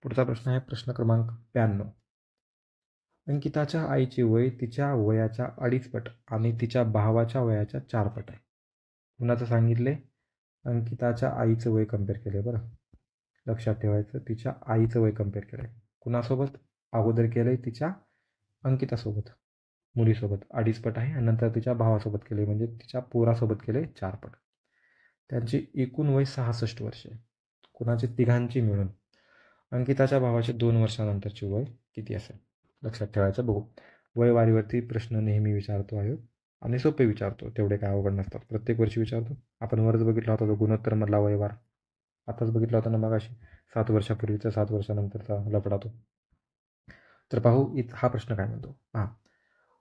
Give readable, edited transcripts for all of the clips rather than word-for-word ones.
पुढचा प्रश्न आहे प्रश्न क्रमांक 92. अंकिताच्या आईचे वय तिच्या वयाच्या 2.5 पट आणि तिच्या भावाच्या वयाच्या 4 पट आहे. कुणाचं सांगितले? अंकिताच्या आईचं वय कम्पेअर केलं आहे. बरं, लक्षात ठेवायचं, तिच्या आईचं वय कम्पेअर केलं आहे. कुणासोबत? अगोदर केलं आहे तिच्या अंकितासोबत, मुलीसोबत 2.5 पट आहे, आणि नंतर तिच्या भावासोबत केले, म्हणजे तिच्या पोरासोबत केले 4 पट. त्यांची एकूण वय 66 वर्षे. कुणाचे? तिघांची मिळून. अंकिताच्या भावाचे 2 वर्षानंतरचे वय किती असेल? लक्षात ठेवायचं. बघू, वयवारीवरती प्रश्न नेहमी विचारतो आयोग, आणि सोपे विचारतो, तेवढे काय अवघड नसतात. प्रत्येक वर्षी विचारतो. आपण वरच बघितला होता तो गुणोत्तरमधला वयवार, आताच बघितला होता ना मगाशी, 7 वर्षापूर्वीचा 7 वर्षानंतरचा लफडा तो. तर पाहू हा प्रश्न काय म्हणतो. हां,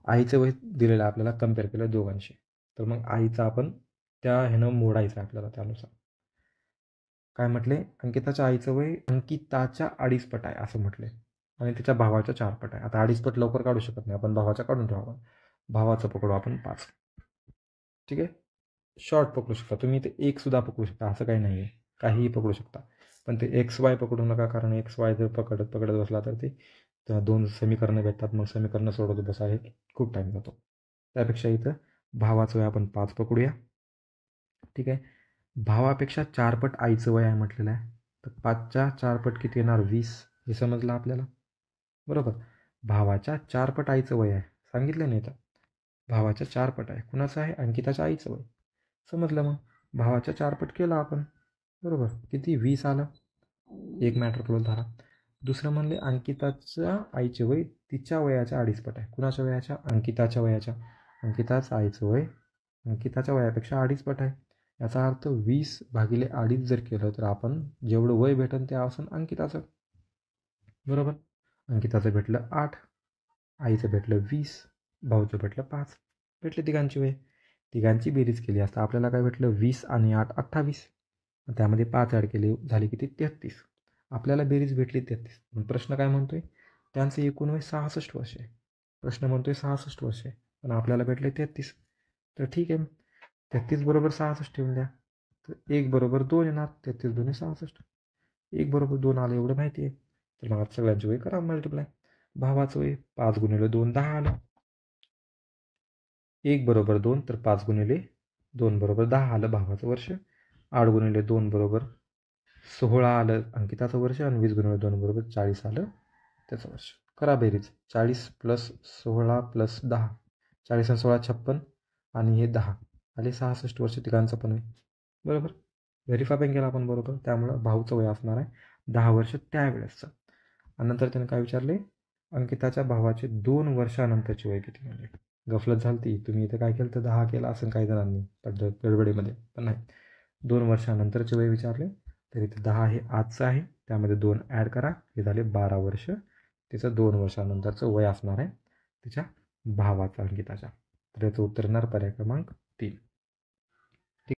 आईचं वय दिलेलं आहे आपल्याला, कम्पेअर केलं दोघांशी. तर मग आईचं आपण त्या ह्यानं मोडायचं आहे आपल्याला. त्यानुसार काय म्हटले? अंकिताच्या आईचं वय अंकिताच्या 2.5 पट आहे असं म्हटले, आणि तिच्या भावाच्या 4 पट आहे. आता 2.5 पट लवकर काढू शकत नाही आपण, भावाच्या काढून ठेवू आपण. भावाचं पकडू आपण 5. ठीक आहे, शॉर्ट पकडू शकता तुम्ही, ते 1 सुद्धा पकडू शकता, असं काही नाही आहे, काहीही पकडू शकता. पण ते XY पकडू नका, कारण XY जर पकडत बसला तर ते 2 समीकरणं भेटतात, मग समीकरणं सोडवत बसा, हे खूप टाईम जातो. त्यापेक्षा इथं भावाचं वय आपण 5 पकडूया. ठीक आहे, भावापेक्षा 4 पट आईचं वय आहे म्हटलेलं आहे. तर 5च्या 4 पट किती येणार? 20. हे समजलं आपल्याला, बरोबर. भावाच्या 4 पट आईचं वय आहे, सांगितलं नाही तर. भावाच्या 4 पट आहे. कुणाचं आहे? अंकिताच्या आईचं वय. समजलं. मग भावाच्या 4 पट केला आपण, बरोबर. किती? 20 आलं. एक मॅटर क्लोज झाला. दुसरं म्हणले अंकिताच्या आईचे वय तिच्या वयाच्या 2.5 पट आहे. कुणाच्या वयाच्या? अंकिताच्या वयाच्या. अंकिताचं आईचं वय अंकिताच्या वयापेक्षा 2.5 पट आहे. याचा अर्थ 20/2.5 जर केलं तर आपण जेवढं वय भेटेल ते असं अंकिताचं, बरोबर. अंकिताचं भेटलं 8, आईचं भेटलं 20, भाऊचं भेटलं 5. भेटले तिघांची वय. तिघांची बेरीज केली असता आपल्याला काय भेटलं? 20 आणि 8 28. त्यामध्ये 5 ॲड केले, झाले किती? 33. आपल्याला बेरीज भेटली 33. प्रश्न काय म्हणतोय? त्यांचं एकूण वय 66 वर्ष आहे. प्रश्न म्हणतोय 66 वर्ष आहे, पण आपल्याला भेटले 33. तर ठीक आहे, 33 बरोबर 66 ठेवून द्या. तर 1 बरोबर 2 येणार. 33 2 66. 1 बरोबर 2 आलं एवढं माहिती आहे. तर मग आता सगळ्यांची वय करा मल्टिप्लाय. भावाचं वय 5 × 2 10 आलं. 1 बरोबर 2, तर 5 × 2 बरोबर 10 आलं भावाचं वर्ष. 8 × 2 बरोबर 16 आलं अंकिताचं वर्ष, आणि 20 × 2 बरोबर 40 आलं त्याचं वर्ष. करा बेरीज. 40 + 16 + 10, 40 आणि 16 56, आणि हे 10 आले 66 वर्ष तिघांचं पण वय, बरोबर. व्हेरीफाय पण केलं आपण, बरोबर. त्यामुळं भाऊचं वय असणार आहे 10 वर्ष त्यावेळेसचं. आणि नंतर त्याने काय विचारले? अंकिताच्या भावाचे 2 वर्षानंतरची वय किती? म्हणजे गफलत झाली ती. तुम्ही इथं काय केलं तर 10 केला असेल काही जणांनी गडबडीमध्ये, पण नाही, 2 वर्षानंतरचे वय विचारले. तर इथे 10 हे आजचं आहे, त्यामध्ये 2 ॲड करा, हे झाले 12 वर्ष. तिचं 2 वर्षानंतरचं वय असणार आहे तिच्या भावाचं, अंकिताच्या. तर याचं उत्तर येणार पर्याय क्रमांक 3.